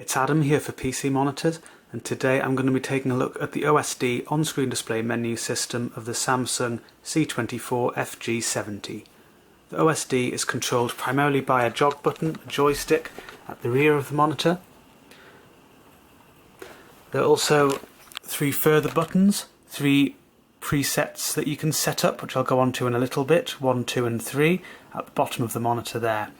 It's Adam here for PC Monitors, and today I'm going to be taking a look at the OSD on-screen display menu system of the Samsung C24FG70. The OSD is controlled primarily by a jog button, a joystick at the rear of the monitor. There are also three further buttons, three presets that you can set up, which I'll go on to in a little bit, 1, 2 and 3, at the bottom of the monitor there.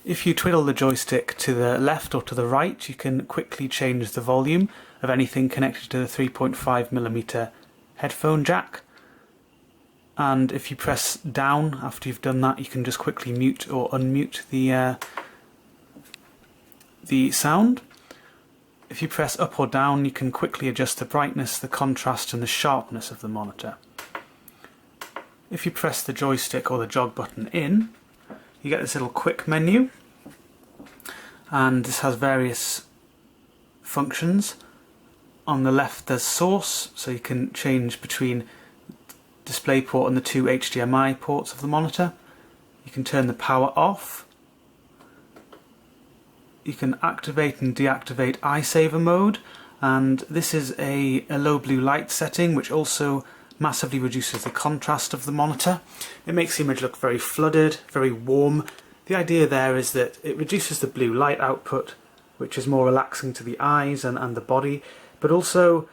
If you twiddle the joystick to the left or to the right, you can quickly change the volume of anything connected to the 3.5mm headphone jack. And if you press down after you've done that, you can just quickly mute or unmute the sound. If you press up or down, you can quickly adjust the brightness, the contrast and the sharpness of the monitor. If you press the joystick or the jog button in, you get this little quick menu, and this has various functions. On the left there's source, so you can change between DisplayPort and the two HDMI ports of the monitor. You can turn the power off. You can activate and deactivate eye saver mode, and this is a low blue light setting which also massively reduces the contrast of the monitor. It makes the image look very flooded, very warm. The idea there is that it reduces the blue light output, which is more relaxing to the eyes and the body, but also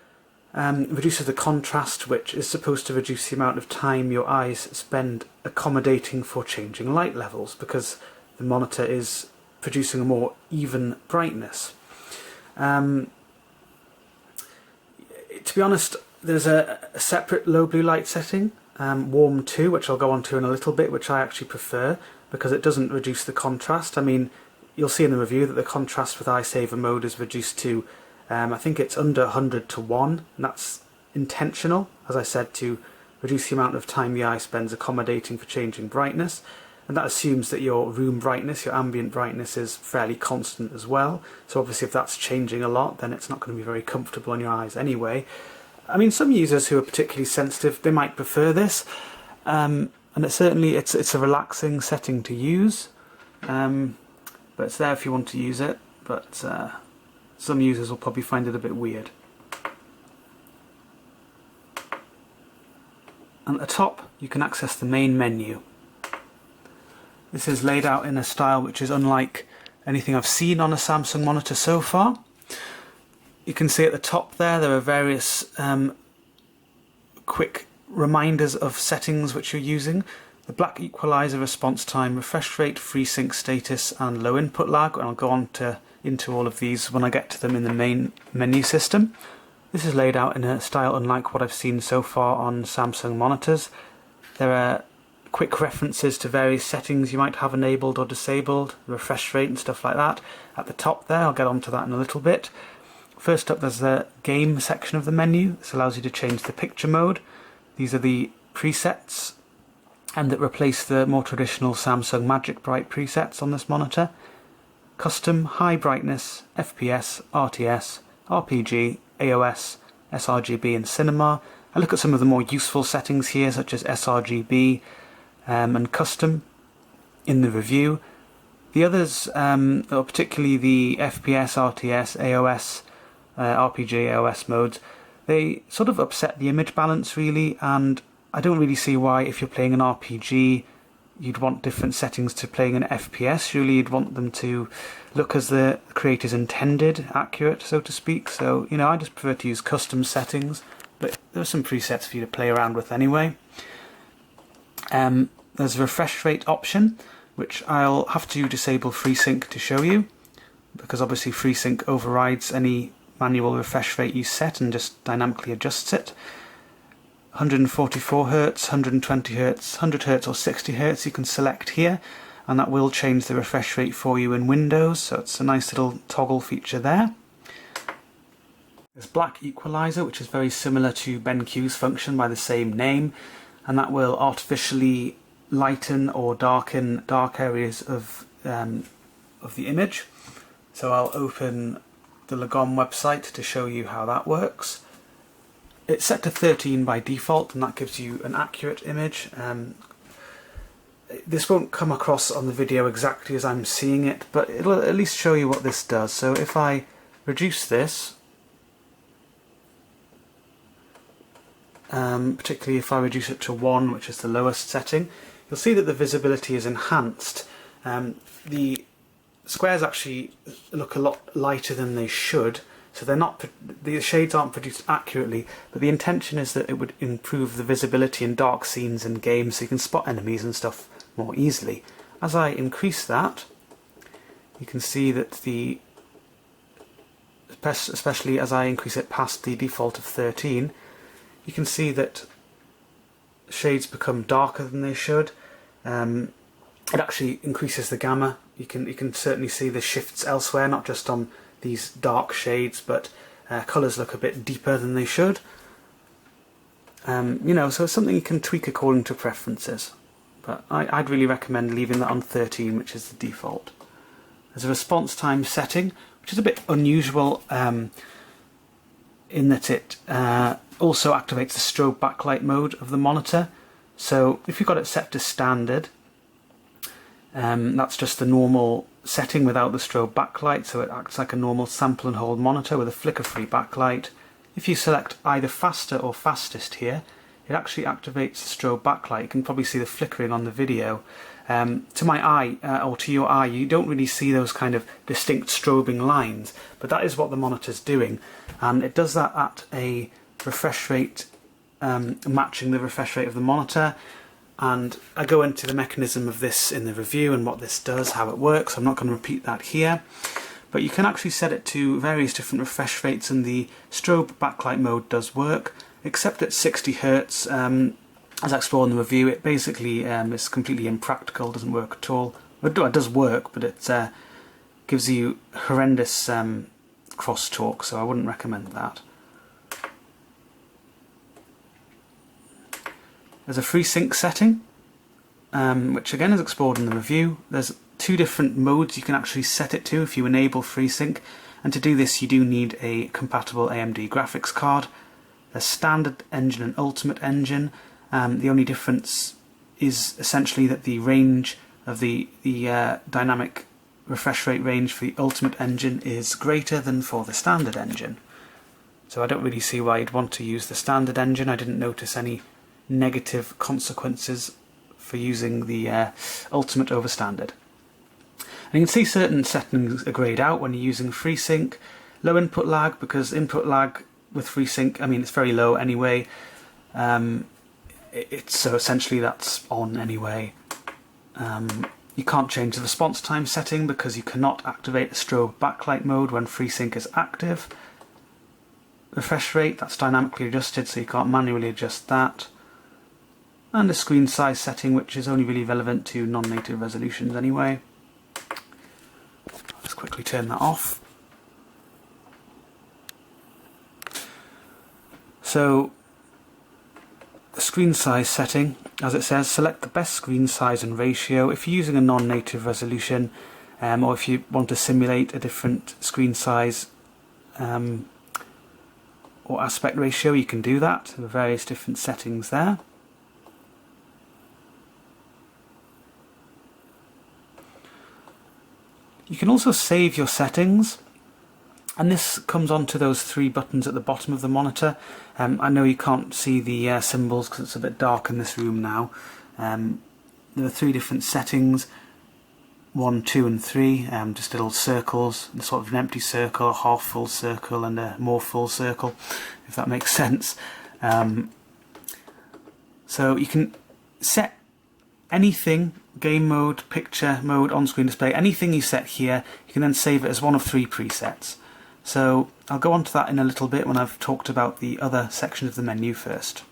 reduces the contrast, which is supposed to reduce the amount of time your eyes spend accommodating for changing light levels, because the monitor is producing a more even brightness. To be honest, there's a separate low blue light setting, warm 2, which I'll go on to in a little bit, which I actually prefer because it doesn't reduce the contrast. I mean, you'll see in the review that the contrast with eye saver mode is reduced to, I think it's under 100 to 1, and that's intentional, as I said, to reduce the amount of time the eye spends accommodating for changing brightness. And that assumes that your room brightness, your ambient brightness, is fairly constant as well. So obviously if that's changing a lot, then it's not going to be very comfortable on your eyes anyway. I mean, some users who are particularly sensitive, they might prefer this, and it's a relaxing setting to use, but it's there if you want to use it, but some users will probably find it a bit weird. And at the top you can access the main menu. This is laid out in a style which is unlike anything I've seen on a Samsung monitor so far. You can see at the top there are various quick reminders of settings which you're using. The black equalizer, response time, refresh rate, FreeSync status and low input lag, and I'll go on into all of these when I get to them in the main menu system. This is laid out in a style unlike what I've seen so far on Samsung monitors. There are quick references to various settings you might have enabled or disabled, refresh rate and stuff like that. At the top there, I'll get onto that in a little bit. First up there's the game section of the menu. This allows you to change the picture mode. These are the presets, and that replace the more traditional Samsung Magic Bright presets on this monitor. Custom, high brightness, FPS, RTS, RPG, AOS, sRGB and cinema. I look at some of the more useful settings here, such as sRGB and custom in the review. The others, or particularly the FPS, RTS, AOS, RPG, AOS modes, they sort of upset the image balance really, and I don't really see why, if you're playing an RPG, you'd want different settings to playing an FPS. Surely you'd want them to look as the creators intended, accurate, so to speak. So, you know, I just prefer to use custom settings, but there are some presets for you to play around with anyway. There's a refresh rate option, which I'll have to disable FreeSync to show you, because obviously FreeSync overrides any manual refresh rate you set and just dynamically adjusts it. 144 Hz, 120 Hz, 100 Hz or 60 Hz you can select here, and that will change the refresh rate for you in Windows, so it's a nice little toggle feature there. There's black equalizer, which is very similar to BenQ's function by the same name, and that will artificially lighten or darken dark areas of the image. So I'll open the Lagom website to show you how that works. It's set to 13 by default, and that gives you an accurate image. this won't come across on the video exactly as I'm seeing it, but it'll at least show you what this does. So if I reduce this, particularly if I reduce it to 1, which is the lowest setting, you'll see that the visibility is enhanced. The squares actually look a lot lighter than they should, so the shades aren't produced accurately, but the intention is that it would improve the visibility in dark scenes and games so you can spot enemies and stuff more easily. As I increase that, you can see that especially as I increase it past the default of 13, you can see that shades become darker than they should. It actually increases the gamma. You can certainly see the shifts elsewhere, not just on these dark shades, but colours look a bit deeper than they should. So it's something you can tweak according to preferences. But I'd really recommend leaving that on 13, which is the default. There's a response time setting, which is a bit unusual in that it also activates the strobe backlight mode of the monitor. So if you've got it set to standard, that's just the normal setting without the strobe backlight, so it acts like a normal sample and hold monitor with a flicker-free backlight. If you select either faster or fastest here, it actually activates the strobe backlight. You can probably see the flickering on the video. To my eye, or to your eye, you don't really see those kind of distinct strobing lines, but that is what the monitor's doing, and it does that at a refresh rate matching the refresh rate of the monitor. And I go into the mechanism of this in the review and what this does, how it works. I'm not going to repeat that here, but you can actually set it to various different refresh rates, and the strobe backlight mode does work, except at 60 Hz. As I explore in the review, it basically is completely impractical, doesn't work at all. It does work, but it gives you horrendous crosstalk, so I wouldn't recommend that. There's a FreeSync setting, which again is explored in the review. There's 2 different modes you can actually set it to if you enable FreeSync, and to do this you do need a compatible AMD graphics card. There's Standard Engine and Ultimate Engine. The only difference is essentially that the range of the dynamic refresh rate range for the Ultimate Engine is greater than for the Standard Engine. So I don't really see why you'd want to use the Standard Engine. I didn't notice any negative consequences for using the Ultimate over Standard. And you can see certain settings are greyed out when you're using FreeSync. Low input lag, because input lag with FreeSync, I mean, it's very low anyway. So essentially that's on anyway. You can't change the response time setting because you cannot activate the strobe backlight mode when FreeSync is active. Refresh rate, that's dynamically adjusted, so you can't manually adjust that. And a screen size setting, which is only really relevant to non-native resolutions anyway. Let's quickly turn that off. So, the screen size setting, as it says, select the best screen size and ratio. If you're using a non-native resolution, or if you want to simulate a different screen size or aspect ratio, you can do that. There are various different settings there. You can also save your settings, and this comes onto those 3 buttons at the bottom of the monitor. I know you can't see the symbols because it's a bit dark in this room now. There are 3 different settings, 1, 2 and 3, just little circles, sort of an empty circle, a half full circle and a more full circle, if that makes sense. So you can set anything, game mode, picture mode, on-screen display, anything you set here, you can then save it as one of 3 presets. So I'll go on to that in a little bit when I've talked about the other sections of the menu first.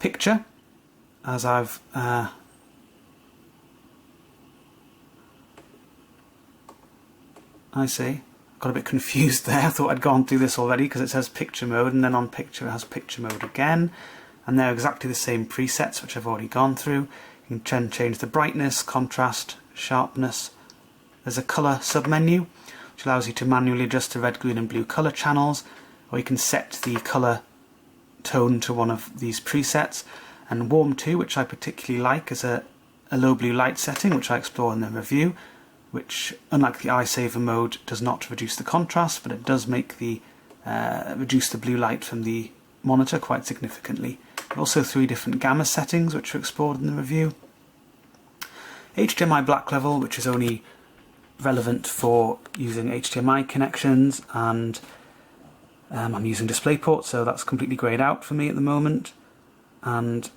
Picture, as I've I see, got a bit confused there. I thought I'd gone through this already because it says picture mode, and then on picture it has picture mode again, and they're exactly the same presets which I've already gone through. You can change the brightness, contrast, sharpness. There's a colour submenu which allows you to manually adjust the red, green and blue colour channels, or you can set the colour tone to one of these presets. And warm to, which I particularly like as a a low blue light setting, which I explore in the review, which, unlike the eye saver mode, does not reduce the contrast, but it does make the reduce the blue light from the monitor quite significantly. Also 3 different gamma settings, which are explored in the review. HDMI black level, which is only relevant for using HDMI connections, and I'm using DisplayPort, so that's completely greyed out for me at the moment. And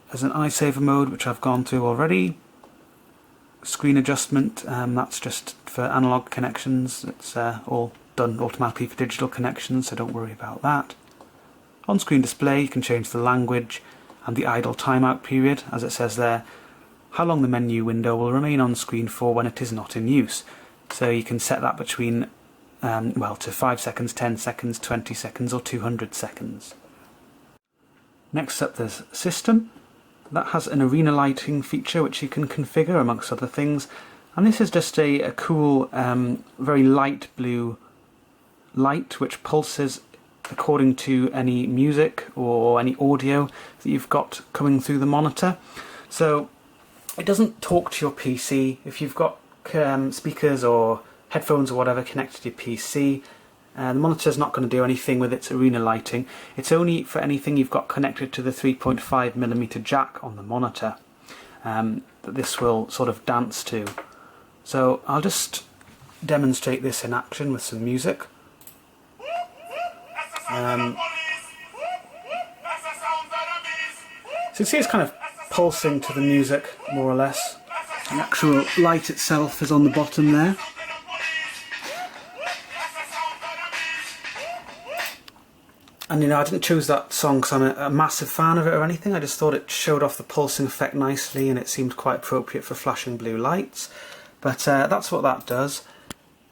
there's an eye saver mode, which I've gone through already. Screen adjustment, that's just for analog connections. It's all done automatically for digital connections, so don't worry about that. On-screen display, you can change the language and the idle timeout period, as it says there, how long the menu window will remain on screen for when it is not in use. So you can set that between, to 5 seconds, 10 seconds, 20 seconds or 200 seconds. Next up there's System. That has an arena lighting feature which you can configure amongst other things, and this is just a cool, very light blue light which pulses according to any music or any audio that you've got coming through the monitor. So it doesn't talk to your PC. If you've got speakers or headphones or whatever connected to your PC, the monitor's not going to do anything with its arena lighting. It's only for anything you've got connected to the 3.5mm jack on the monitor that this will sort of dance to. So I'll just demonstrate this in action with some music. So you see it's kind of pulsing to the music, more or less. The actual light itself is on the bottom there. And I didn't choose that song because I'm a massive fan of it or anything. I just thought it showed off the pulsing effect nicely and it seemed quite appropriate for flashing blue lights. But that's what that does.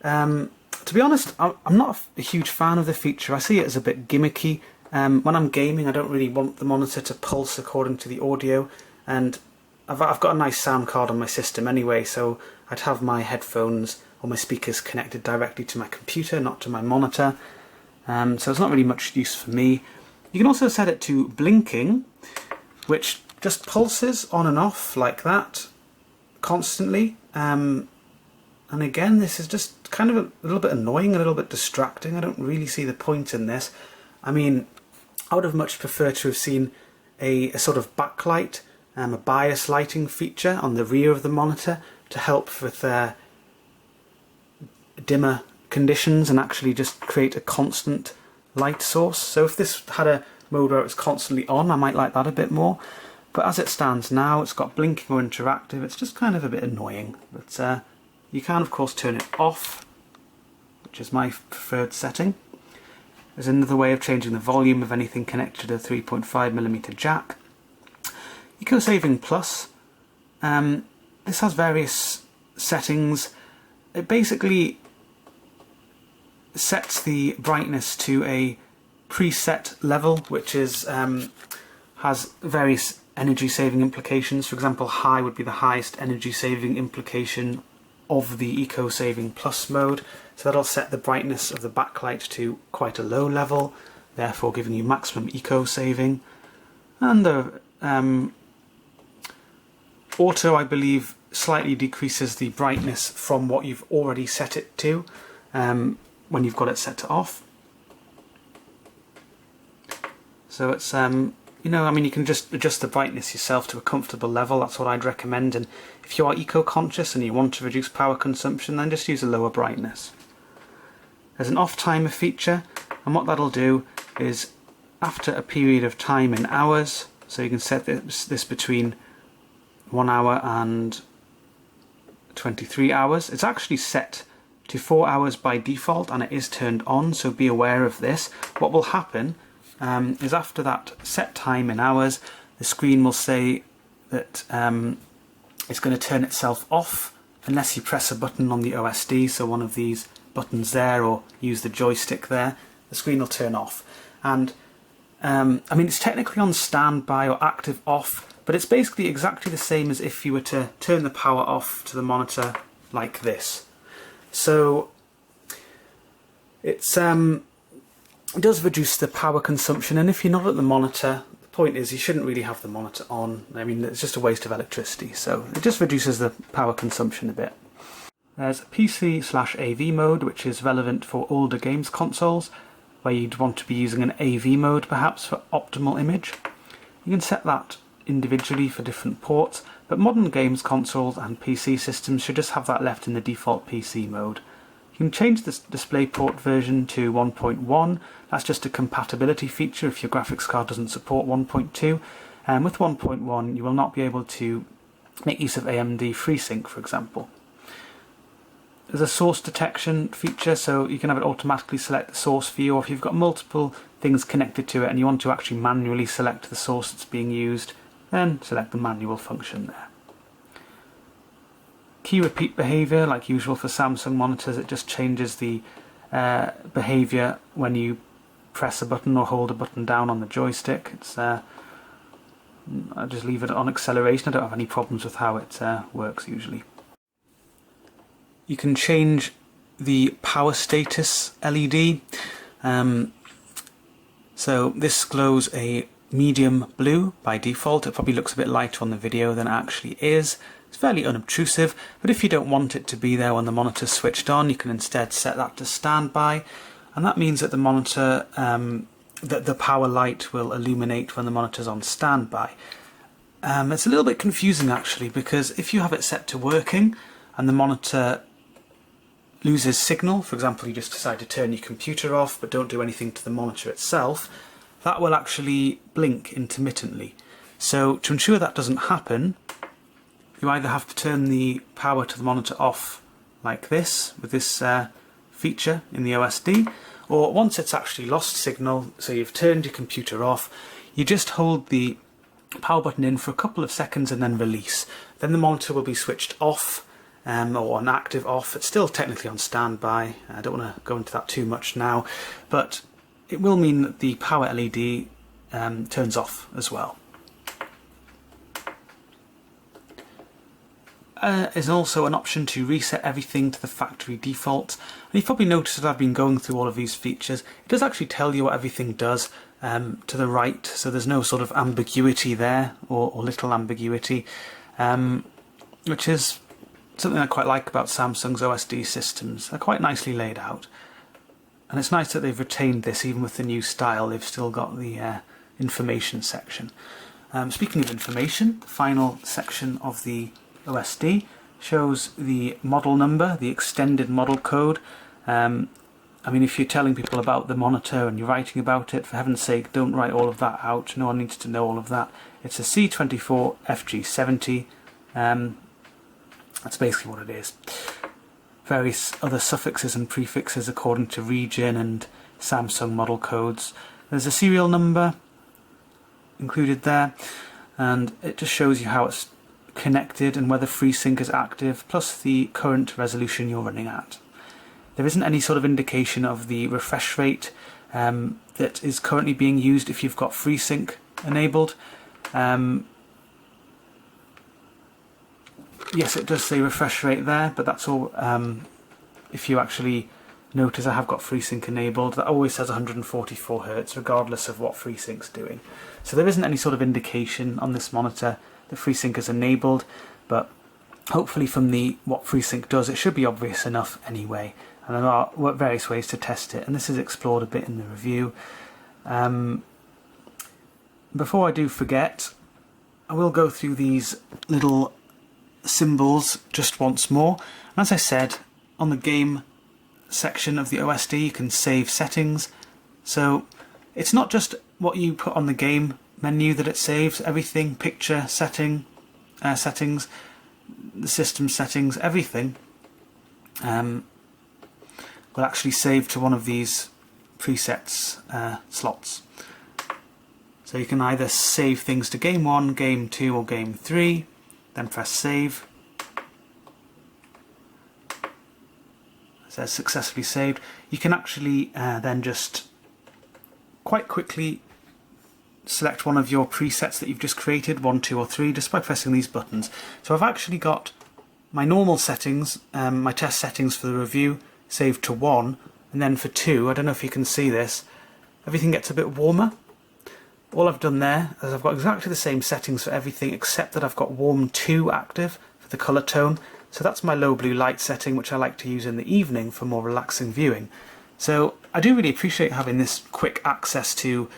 To be honest, I'm not a huge fan of the feature. I see it as a bit gimmicky. When I'm gaming, I don't really want the monitor to pulse according to the audio, and I've got a nice sound card on my system anyway, so I'd have my headphones or my speakers connected directly to my computer, not to my monitor. So it's not really much use for me. You can also set it to blinking, which just pulses on and off like that constantly. And again, this is just kind of a little bit annoying, a little bit distracting. I don't really see the point in this. I mean, I would have much preferred to have seen a sort of backlight, a bias lighting feature on the rear of the monitor to help with dimmer conditions and actually just create a constant light source. So if this had a mode where it was constantly on, I might like that a bit more. But as it stands now, it's got blinking or interactive. It's just kind of a bit annoying. But you can, of course, turn it off, which is my preferred setting. There's another way of changing the volume of anything connected to the 3.5mm jack. Eco Saving Plus. This has various settings. It basically sets the brightness to a preset level, which is has various energy saving implications. For example, high would be the highest energy saving implication of the Eco Saving Plus mode, so that'll set the brightness of the backlight to quite a low level, therefore giving you maximum eco saving. And the auto, I believe, slightly decreases the brightness from what you've already set it to when you've got it set to off. So it's you can just adjust the brightness yourself to a comfortable level. That's what I'd recommend. And if you are eco-conscious and you want to reduce power consumption, then just use a lower brightness. There's an off timer feature, and what that'll do is after a period of time in hours, so you can set this between 1 hour and 23 hours. It's actually set to 4 hours by default and it is turned on, so be aware of this. What will happen is after that set time in hours, the screen will say that it's going to turn itself off unless you press a button on the OSD, so one of these buttons there, or use the joystick there, the screen will turn off. And it's technically on standby or active off, but it's basically exactly the same as if you were to turn the power off to the monitor like this. So it does reduce the power consumption, and if you're not at the monitor, point is you shouldn't really have the monitor on. I mean, it's just a waste of electricity, so it just reduces the power consumption a bit. There's PC/AV mode, which is relevant for older games consoles, where you'd want to be using an AV mode perhaps for optimal image. You can set that individually for different ports, but modern games consoles and PC systems should just have that left in the default PC mode. You can change the DisplayPort version to 1.1, that's just a compatibility feature if your graphics card doesn't support 1.2, and with 1.1 you will not be able to make use of AMD FreeSync, for example. There's a source detection feature, so you can have it automatically select the source for you, or if you've got multiple things connected to it and you want to actually manually select the source that's being used, then select the manual function there. Key repeat behaviour, like usual for Samsung monitors, it just changes the behaviour when you press a button or hold a button down on the joystick. It's I just leave it on acceleration. I don't have any problems with how it works usually. You can change the power status LED. So this glows a medium blue by default. It probably looks a bit lighter on the video than it actually is. It's fairly unobtrusive, but if you don't want it to be there when the monitor's switched on, you can instead set that to standby, and that means that the monitor, that the power light will illuminate when the monitor's on standby. It's a little bit confusing actually, because if you have it set to working and the monitor loses signal, for example you just decide to turn your computer off but don't do anything to the monitor itself, that will actually blink intermittently. So to ensure that doesn't happen, you either have to turn the power to the monitor off like this, with this feature in the OSD, or once it's actually lost signal, so you've turned your computer off, you just hold the power button in for a couple of seconds and then release. Then the monitor will be switched off, or on active off. It's still technically on standby. I don't want to go into that too much now, but it will mean that the power LED turns off as well. Is also an option to reset everything to the factory default. And you've probably noticed that I've been going through all of these features. It does actually tell you what everything does to the right, so there's no sort of ambiguity there, or little ambiguity, which is something I quite like about Samsung's OSD systems. They're quite nicely laid out. And it's nice that they've retained this, even with the new style. They've still got the information section. Speaking of information, the final section of the OSD shows the model number, the extended model code. I mean, if you're telling people about the monitor and you're writing about it, for heaven's sake, don't write all of that out. No one needs to know all of that. It's a C24FG70. That's basically what it is. Various other suffixes and prefixes according to region and Samsung model codes. There's a serial number included there, and it just shows you how it's connected and whether FreeSync is active, plus the current resolution you're running at. There isn't any sort of indication of the refresh rate that is currently being used if you've got FreeSync enabled. Yes, it does say refresh rate there, but that's all. If you actually notice, I have got FreeSync enabled. That always says 144 Hz, regardless of what FreeSync's doing. So there isn't any sort of indication on this monitor that FreeSync is enabled, but hopefully from what FreeSync does, it should be obvious enough anyway. And there are various ways to test it, and this is explored a bit in the review. Before I do forget, I will go through these little symbols just once more. And as I said, on the game section of the OSD you can save settings, so it's not just what you put on the game menu that it saves. Everything, picture settings, the system settings, everything will actually save to one of these presets slots. So you can either save things to game 1, game 2 or game 3, then press save. It says successfully saved. You can actually then just quite quickly select one of your presets that you've just created, 1, 2 or 3, just by pressing these buttons. So I've actually got my normal settings, my test settings for the review, saved to 1, and then for 2, I don't know if you can see this, everything gets a bit warmer. all I've done there is I've got exactly the same settings for everything except that I've got Warm 2 active for the colour tone. So that's my low blue light setting, which I like to use in the evening for more relaxing viewing. So I do really appreciate having this quick access to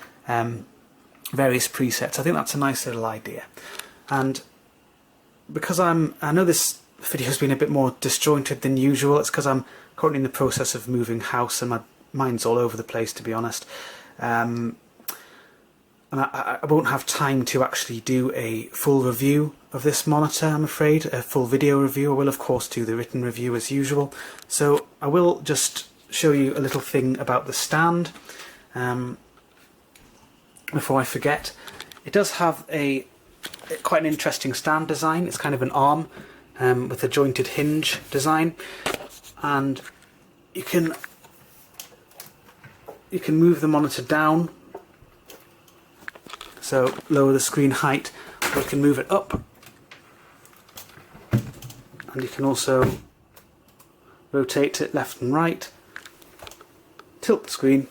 various presets. I think that's a nice little idea. And because I know this video has been a bit more disjointed than usual, it's because I'm currently in the process of moving house and my mind's all over the place, to be honest. And I won't have time to actually do a full review of this monitor, I'm afraid, a full video review. I will of course do the written review as usual. So I will just show you a little thing about the stand before I forget. It does have quite an interesting stand design. It's kind of an arm with a jointed hinge design, and you can move the monitor down, so lower the screen height, or you can move it up, and you can also rotate it left and right, tilt the screen,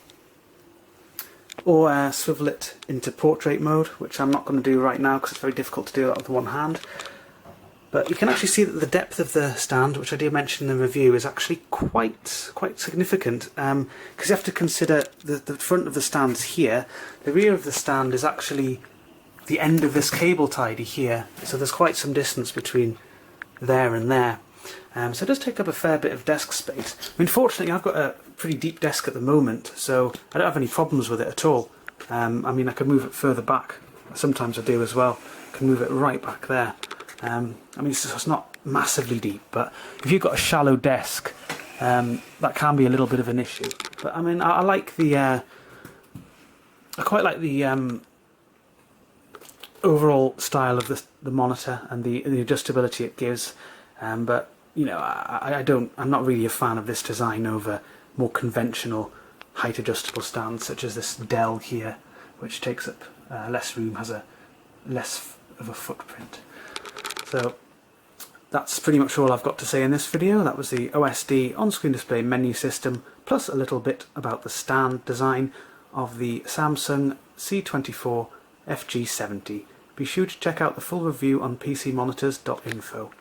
or swivel it into portrait mode, which I'm not going to do right now because it's very difficult to do that with one hand. But you can actually see that the depth of the stand, which I did mention in the review, is actually quite significant, because you have to consider the front of the stand's here, the rear of the stand is actually the end of this cable tidy here, so there's quite some distance between there and there. So it does take up a fair bit of desk space. I mean, fortunately I've got a pretty deep desk at the moment, so I don't have any problems with it at all. I mean, I can move it further back, sometimes I do as well, I can move it right back there. I mean, it's not massively deep, but if you've got a shallow desk, that can be a little bit of an issue. But I mean, I like the, I quite like the overall style of the monitor and the adjustability it gives. But you know, I'm not really a fan of this design over more conventional height adjustable stands such as this Dell here, which takes up less room, has a less of a footprint. So that's pretty much all I've got to say in this video. That was the OSD on-screen display menu system, plus a little bit about the stand design of the Samsung C24FG70. Be sure to check out the full review on PCmonitors.info.